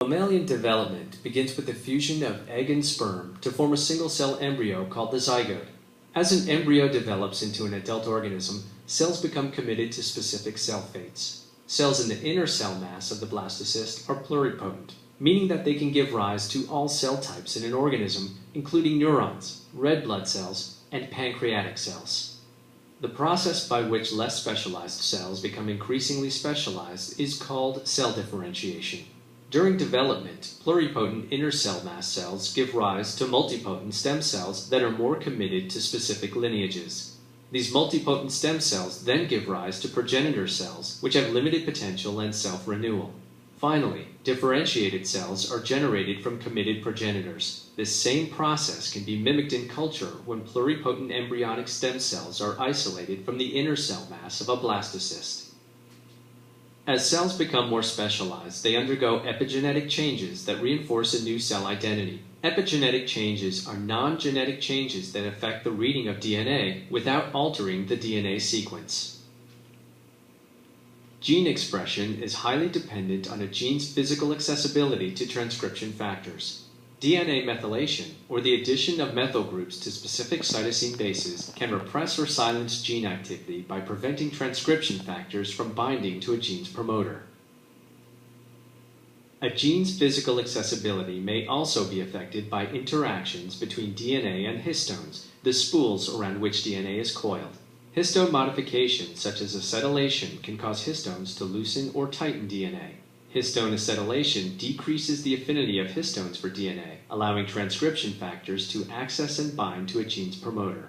Mammalian development begins with the fusion of egg and sperm to form a single-cell embryo called the zygote. As an embryo develops into an adult organism, cells become committed to specific cell fates. Cells in the inner cell mass of the blastocyst are pluripotent, meaning that they can give rise to all cell types in an organism, including neurons, red blood cells, and pancreatic cells. The process by which less specialized cells become increasingly specialized is called cell differentiation. During development, pluripotent inner cell mass cells give rise to multipotent stem cells that are more committed to specific lineages. These multipotent stem cells then give rise to progenitor cells, which have limited potential and self-renewal. Finally, differentiated cells are generated from committed progenitors. This same process can be mimicked in culture when pluripotent embryonic stem cells are isolated from the inner cell mass of a blastocyst. As cells become more specialized, they undergo epigenetic changes that reinforce a new cell identity. Epigenetic changes are non-genetic changes that affect the reading of DNA without altering the DNA sequence. Gene expression is highly dependent on a gene's physical accessibility to transcription factors. DNA methylation, or the addition of methyl groups to specific cytosine bases, can repress or silence gene activity by preventing transcription factors from binding to a gene's promoter. A gene's physical accessibility may also be affected by interactions between DNA and histones, the spools around which DNA is coiled. Histone modification, such as acetylation, can cause histones to loosen or tighten DNA. Histone acetylation decreases the affinity of histones for DNA, allowing transcription factors to access and bind to a gene's promoter.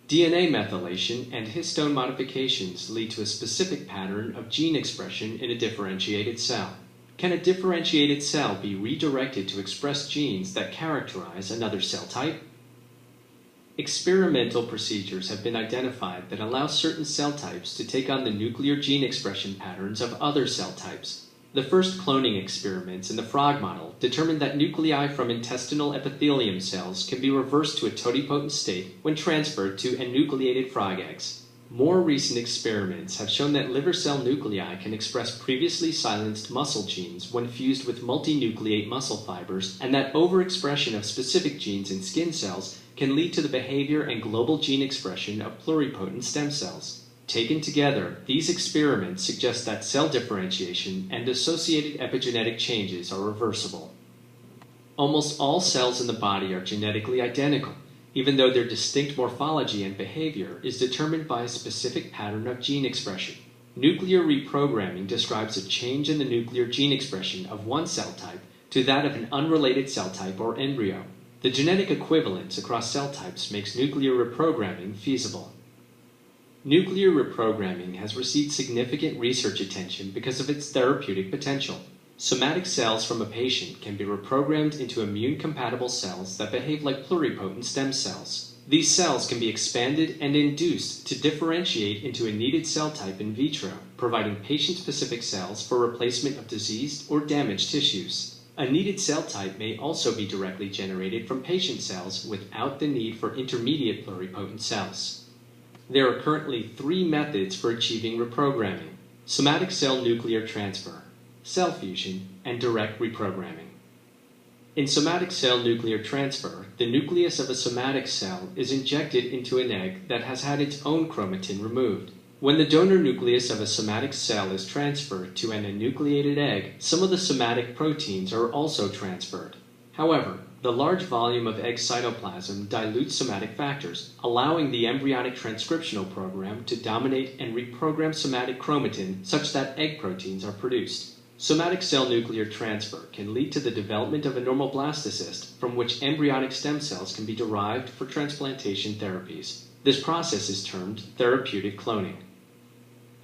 DNA methylation and histone modifications lead to a specific pattern of gene expression in a differentiated cell. Can a differentiated cell be redirected to express genes that characterize another cell type? Experimental procedures have been identified that allow certain cell types to take on the nuclear gene expression patterns of other cell types. The first cloning experiments in the frog model determined that nuclei from intestinal epithelium cells can be reversed to a totipotent state when transferred to enucleated frog eggs. More recent experiments have shown that liver cell nuclei can express previously silenced muscle genes when fused with multinucleate muscle fibers, and that overexpression of specific genes in skin cells can lead to the behavior and global gene expression of pluripotent stem cells. Taken together, these experiments suggest that cell differentiation and associated epigenetic changes are reversible. Almost all cells in the body are genetically identical, even though their distinct morphology and behavior is determined by a specific pattern of gene expression. Nuclear reprogramming describes a change in the nuclear gene expression of one cell type to that of an unrelated cell type or embryo. The genetic equivalence across cell types makes nuclear reprogramming feasible. Nuclear reprogramming has received significant research attention because of its therapeutic potential. Somatic cells from a patient can be reprogrammed into immune-compatible cells that behave like pluripotent stem cells. These cells can be expanded and induced to differentiate into a needed cell type in vitro, providing patient-specific cells for replacement of diseased or damaged tissues. A needed cell type may also be directly generated from patient cells without the need for intermediate pluripotent cells. There are currently 3 methods for achieving reprogramming: somatic cell nuclear transfer, cell fusion, and direct reprogramming. In somatic cell nuclear transfer, the nucleus of a somatic cell is injected into an egg that has had its own chromatin removed. When the donor nucleus of a somatic cell is transferred to an enucleated egg, some of the somatic proteins are also transferred. However, the large volume of egg cytoplasm dilutes somatic factors, allowing the embryonic transcriptional program to dominate and reprogram somatic chromatin such that egg proteins are produced. Somatic cell nuclear transfer can lead to the development of a normal blastocyst from which embryonic stem cells can be derived for transplantation therapies. This process is termed therapeutic cloning.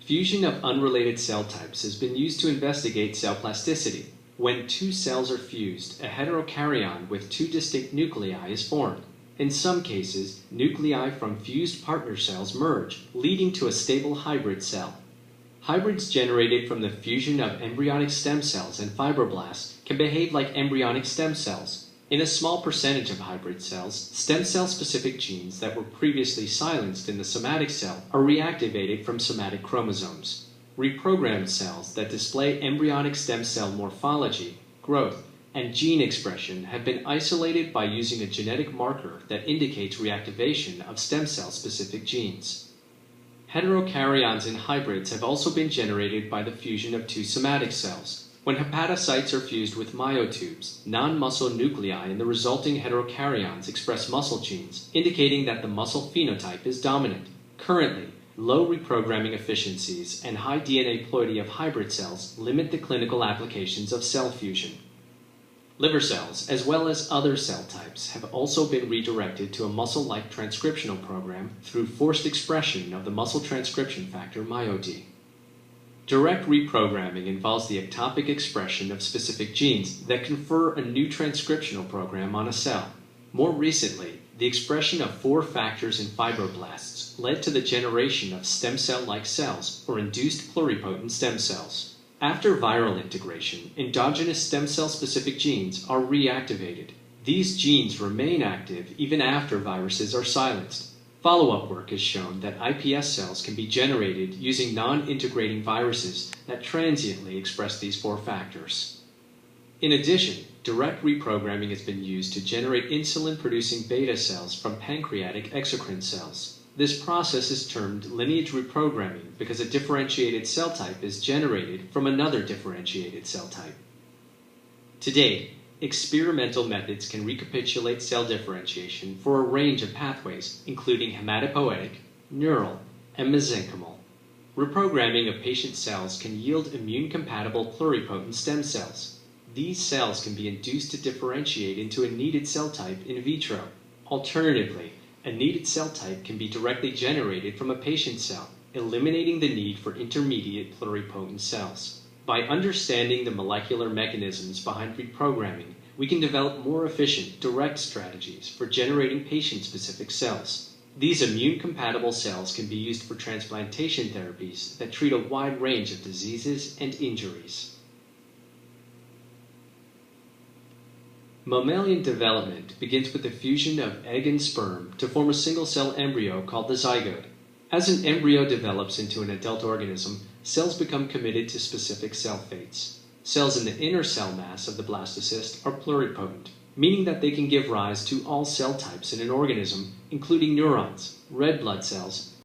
Fusion of unrelated cell types has been used to investigate cell plasticity. When 2 cells are fused, a heterokaryon with 2 distinct nuclei is formed. In some cases, nuclei from fused partner cells merge, leading to a stable hybrid cell. Hybrids generated from the fusion of embryonic stem cells and fibroblasts can behave like embryonic stem cells. In a small percentage of hybrid cells, stem cell-specific genes that were previously silenced in the somatic cell are reactivated from somatic chromosomes. Reprogrammed cells that display embryonic stem cell morphology growth, and gene expression have been isolated by using a genetic marker that indicates reactivation of stem cell-specific genes. Heterokaryons in hybrids have also been generated by the fusion of two somatic cells. When hepatocytes are fused with myotubes, non-muscle nuclei in the resulting heterokaryons express muscle genes, indicating that the muscle phenotype is dominant. Currently, low reprogramming efficiencies and high DNA ploidy of hybrid cells limit the clinical applications of cell fusion. Liver cells, as well as other cell types, have also been redirected to a muscle-like transcriptional program through forced expression of the muscle transcription factor MyoD. Direct reprogramming involves the ectopic expression of specific genes that confer a new transcriptional program on a cell. More recently, the expression of 4 factors in fibroblasts led to the generation of stem cell-like cells, or induced pluripotent stem cells. After viral integration, endogenous stem cell-specific genes are reactivated. These genes remain active even after viruses are silenced. Follow-up work has shown that iPS cells can be generated using non-integrating viruses that transiently express these 4 factors. In addition, direct reprogramming has been used to generate insulin-producing beta cells from pancreatic exocrine cells. This process is termed lineage reprogramming because a differentiated cell type is generated from another differentiated cell type. To date, experimental methods can recapitulate cell differentiation for a range of pathways, including hematopoietic, neural, and mesenchymal. Reprogramming of patient cells can yield immune-compatible pluripotent stem cells. These cells can be induced to differentiate into a needed cell type in vitro. Alternatively, a needed cell type can be directly generated from a patient cell, eliminating the need for intermediate pluripotent cells. By understanding the molecular mechanisms behind reprogramming, we can develop more efficient, direct strategies for generating patient-specific cells. These immune-compatible cells can be used for transplantation therapies that treat a wide range of diseases and injuries. Mammalian development begins with the fusion of egg and sperm to form a single-cell embryo called the zygote. As an embryo develops into an adult organism, cells become committed to specific cell fates. Cells in the inner cell mass of the blastocyst are pluripotent, meaning that they can give rise to all cell types in an organism, including neurons, red blood cells,